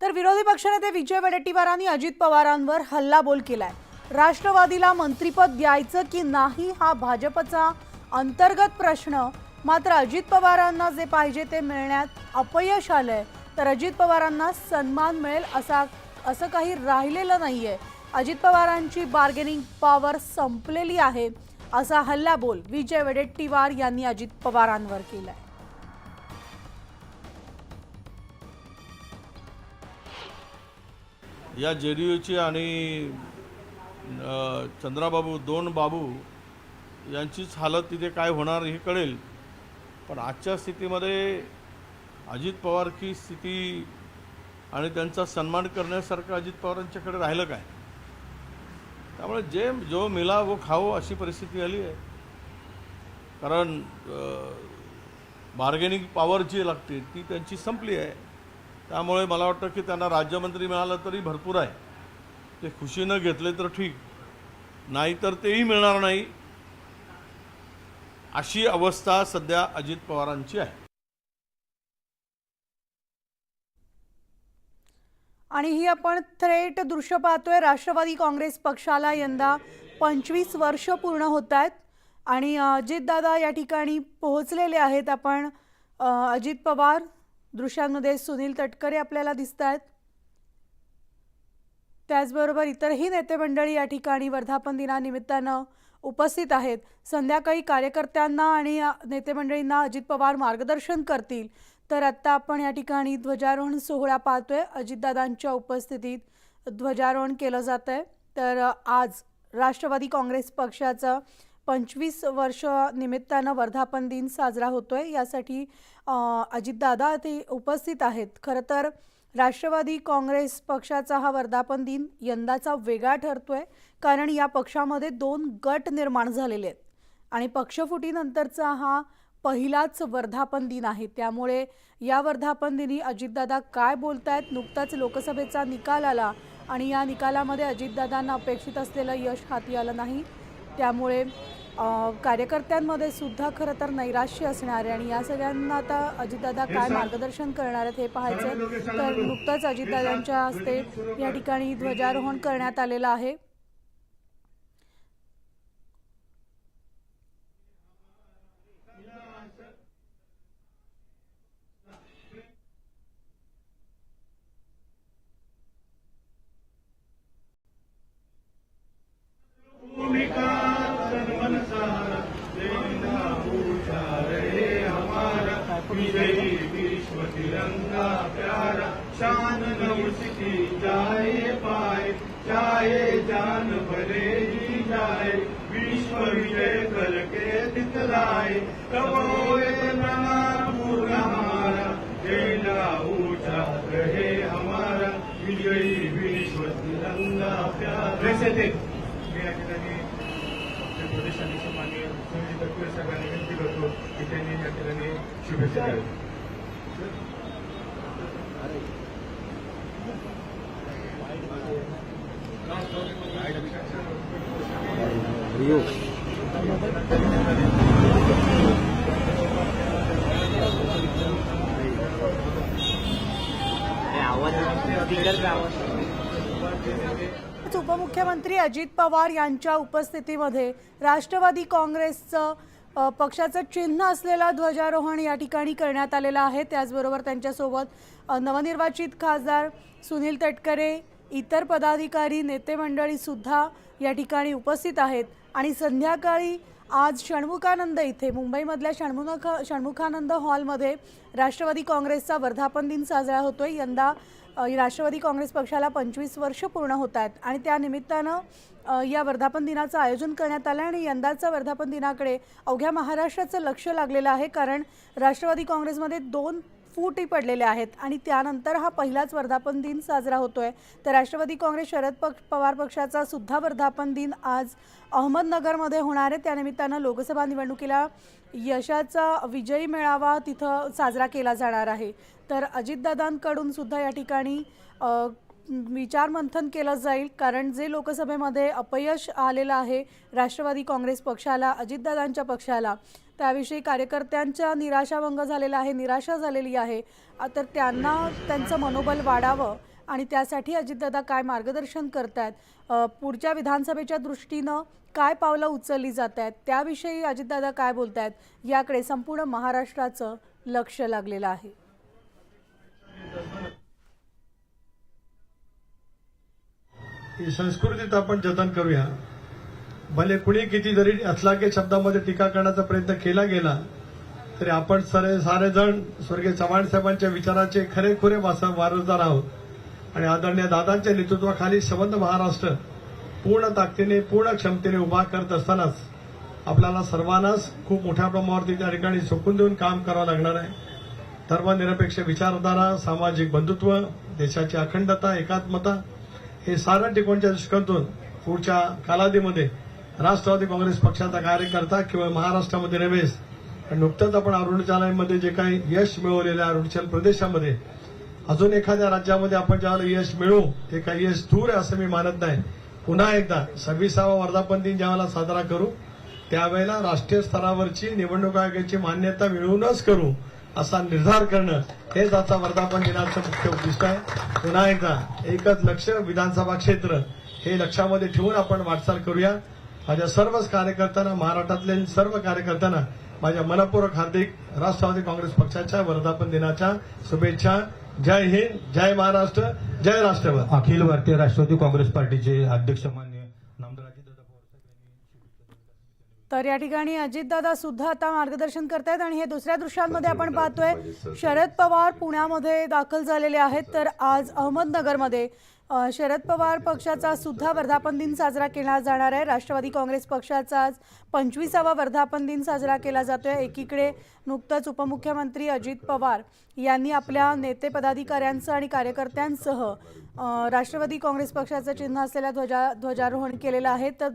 तर विरोधी पक्षनेते विजय वडेट्टीवारांनी अजित पवारांवर हल्लाबोल केलाय। राष्ट्रवादीला मंत्रिपद द्यायचं की नाही हा भाजपचा अंतर्गत प्रश्न, मात्र अजित पवारांना जे पाहिजे ते मिळण्यात अपयश आलंय, तर अजित पवारांना सन्मान मिळेल असं काही राहिलेलं नाहीये। अजित पवारांची बार्गेनिंग पॉवर संपलेली आहे, असा हल्लाबोल विजय वडेट्टीवार यांनी अजित पवारांवर केलाय। या जेडीयूची आणि चंद्राबाबू दोन बाबू यांचीच हालत तिथे काय होणार हे कळेल। पण आजच्या स्थितीमध्ये अजित पवार की स्थिती आणि त्यांचा सन्मान करण्यासारखं अजित पवारांच्याकडे राहिलं काय? त्यामुळे जो मिला वो खाओ अशी परिस्थिती आली आहे। कारण बार्गेनिंग पॉवर जी लागते ती त्यांची संपली आहे। त्यामुळे मला वाटतं की त्यांना राज्यमंत्री मिळालं तरी भरपूर आहे, ते खुशीनं घेतले तर ठीक, नाही तर तेही मिळणार नाही, अशी अवस्था सध्या अजित पवारांची आहे। आणि ही आपण थेट दृश्य पाहतोय। राष्ट्रवादी काँग्रेस पक्षाला यंदा 25 वर्ष पूर्ण होत आहेत आणि अजितदादा या ठिकाणी पोहोचलेले आहेत। आपण अजित पवार दृश्यांमध्ये सुनील तटकरे आपल्याला दिसत आहेत, त्याचबरोबर इतरही नेते मंडळी या ठिकाणी वर्धापन दिनानिमित्तानं उपस्थित आहेत। संध्याकाळी कार्यकर्त्यांना आणि नेते मंडळींना अजित पवार मार्गदर्शन करतील। तर आता आपण या ठिकाणी ध्वजारोहण सोहळा पाहतोय। अजितदादांच्या उपस्थितीत ध्वजारोहण केलं जात आहे। तर आज राष्ट्रवादी काँग्रेस पक्षाचं 25 वर्ष निमित्तानं वर्धापन दिन साजरा होतोय, यासाठी अजितदादा ते उपस्थित आहेत। खरं तर राष्ट्रवादी काँग्रेस पक्षाचा हा वर्धापन दिन यंदाचा वेगळा ठरतोय, कारण या पक्षामध्ये 2 गट निर्माण झालेले आहेत आणि पक्षफुटीनंतरचा हा पहिलाच वर्धापन दिन आहे। त्यामुळे या वर्धापन दिनी अजितदादा काय बोलतायत? नुकताच लोकसभेचा निकाल आला आणि या निकालामध्ये अजितदादांना अपेक्षित असलेलं यश हाती आलं नाही, त्यामुळे कार्यकर्त्यांमध्ये सुद्धा खरं तर नैराश्य असणार आहे आणि या सगळ्यांना आता अजितदादा काय मार्गदर्शन करणार आहेत हे पाहायचंय। तर नुकताच अजितदादांच्या हस्ते या ठिकाणी ध्वजारोहण करण्यात आलेलं आहे। विश्व तिरंगा प्यारा शान नमस्ती जाए पाए चाहे जान भले ही जाए विश्व विजय करके दिखलाए तब होए प्रणाम पूर्ण हमारा झंडा ऊंचा रहे हमारा विजयी विश्व तिरंगा प्यारा। जैसे थे प्रदेशाध्यक्ष माननीय सुनील तटकरे साहेबांनी विनंती करतो की त्यांनी या ठिकाणी शुभेच्छा द्याव्यात। उपमुख्यमंत्री अजित पवार यांच्या उपस्थितीमध्ये राष्ट्रवादी काँग्रेसचं पक्षाचं चिन्ह असलेला ध्वजारोहण या ठिकाणी करण्यात आलेला आहे। त्याचबरोबर त्यांच्यासोबत नवनिर्वाचित खासदार सुनील तटकरे, इतर पदाधिकारी, नेते मंडळी सुद्धा या ठिकाणी उपस्थित आहेत आणि संध्याकाळी आज षण्मुखानंद इथे मुंबईमधल्या षण्मुखानंद हॉलमध्ये राष्ट्रवादी काँग्रेसचा वर्धापन दिन साजरा होतोय। यंदा राष्ट्रवादी काँग्रेस पक्षाला 25 वर्ष पूर्ण होत आहेत आणि त्या निमित्तानं या वर्धापन दिनाचं आयोजन करण्यात आलं आणि यंदाच्या वर्धापन दिनाकडे अवघ्या महाराष्ट्राचं लक्ष लागलेलं आहे, कारण राष्ट्रवादी काँग्रेसमध्ये 2 फूटही पडलेले आहेत आणि त्यानंतर हा पहिलाच वर्धापन दिन साजरा होतोय। तर राष्ट्रवादी काँग्रेस शरद पवार पक्षाचा सुद्धा वर्धापन दिन आज अहमदनगरमध्ये होणार आहे। त्यानिमित्तानं लोकसभा निवडणुकीला यशाचा विजयी मेळावा तिथं साजरा केला जाणार आहे। तर अजितदादांकडून सुद्धा या ठिकाणी विचारमंथन केलं जाईल, कारण जे लोकसभेमध्ये अपयश आलेलं आहे राष्ट्रवादी काँग्रेस पक्षाला, अजितदादांच्या पक्षाला, त्याविषयी कार्यकर्त्यांच्या निराशा झालेली आहे। तर त्यांना त्यांचं मनोबल वाढावं आणि त्यासाठी अजितदादा काय मार्गदर्शन करतायत, पुढच्या विधानसभेच्या दृष्टीनं काय पावलं उचलली जात आहेत, त्याविषयी अजितदादा काय बोलतायत, याकडे संपूर्ण महाराष्ट्राचं लक्ष लागलेलं आहे. ही संस्कृतीत आपण जतन करूया. भले कुणी किती जरी अस्लाके शब्दामध्ये टीका करण्याचा प्रयत्न केला गेला तरी आपण सारेजण स्वर्गीय चव्हाण साहेबांच्या विचाराचे खरेखुरे वारसदार आहोत आणि आदरणीय दादांच्या नेतृत्वाखाली संबंध महाराष्ट्र पूर्ण ताकदीने पूर्ण क्षमतेने उभा करत असतानाच आपल्याला सर्वांनाच खूप मोठ्या प्रमाणावरती त्या ठिकाणी झोकून देऊन काम करावं लागणार आहे. धर्मनिरपेक्ष विचारधारा, सामाजिक बंधुत्व, देशाची अखंडता, एकात्मता हे सारं टिकवण्याच्या दृष्टिकोनातून पुढच्या कालावधीमध्ये राष्ट्रवादी काँग्रेस पक्षाचा कार्यकर्ता किंवा महाराष्ट्रामध्ये रमेश आणि नुकतंच आपण अरुणाचलमध्ये जे काही यश मिळवलेलं आहे अरुणाचल प्रदेशामध्ये अजून एखाद्या राज्यामध्ये आपण ज्यावेळेला यश मिळवू ते काही यश दूर आहे असं मी मानत नाही. पुन्हा एकदा 26वा वर्धापन दिन ज्यावेळेला साजरा करू त्यावेळेला राष्ट्रीय स्तरावरची निवडणूक आयोगाची मान्यता मिळवूनच करू असा निर्धार करणं हेच आता वर्धापन दिनाचं मुख्य उद्दिष्ट आहे. पुन्हा एकदा एकच लक्ष विधानसभा क्षेत्र हे लक्षामध्ये ठेवून आपण वाटचाल करूया. माझ्या सर्वच कार्यकर्त्यांना, महाराष्ट्रातल्या सर्व कार्यकर्त्यांना माझ्या मनपूर्वक हार्दिक राष्ट्रवादी काँग्रेस पक्षाच्या वर्धापन दिनाच्या शुभेच्छा. जय हिंद, जय महाराष्ट्र, जय राष्ट्रवादी. अखिल भारतीय राष्ट्रवादी काँग्रेस पार्टीचे अध्यक्ष माननीय नामदार अजितदादा पवार साहेब तर या ठिकाणी अजितदादा सुद्धा आता मार्गदर्शन करतायत आणि हे दुसऱ्या दृश्यांमध्ये आपण पाहतोय शरद पवार पुण्यामध्ये दाखल झालेले आहेत. तर आज अहमदनगरमध्ये शरद पवार पक्षाचा सुद्धा वर्धापन दिन साजरा केला जाणार आहे. राष्ट्रवादी काँग्रेस पक्षाचा आज 25वा वर्धापन दिन साजरा केला जातोय. एकीकडे नुकतंच उपमुख्यमंत्री अजित पवार यांनी आपल्या नेते पदाधिकाऱ्यांसह आणि कार्यकर्त्यांसह राष्ट्रवादी काँग्रेस पक्षाचं चिन्ह असलेल्या ध्वजारोहण केलेलं आहे. तर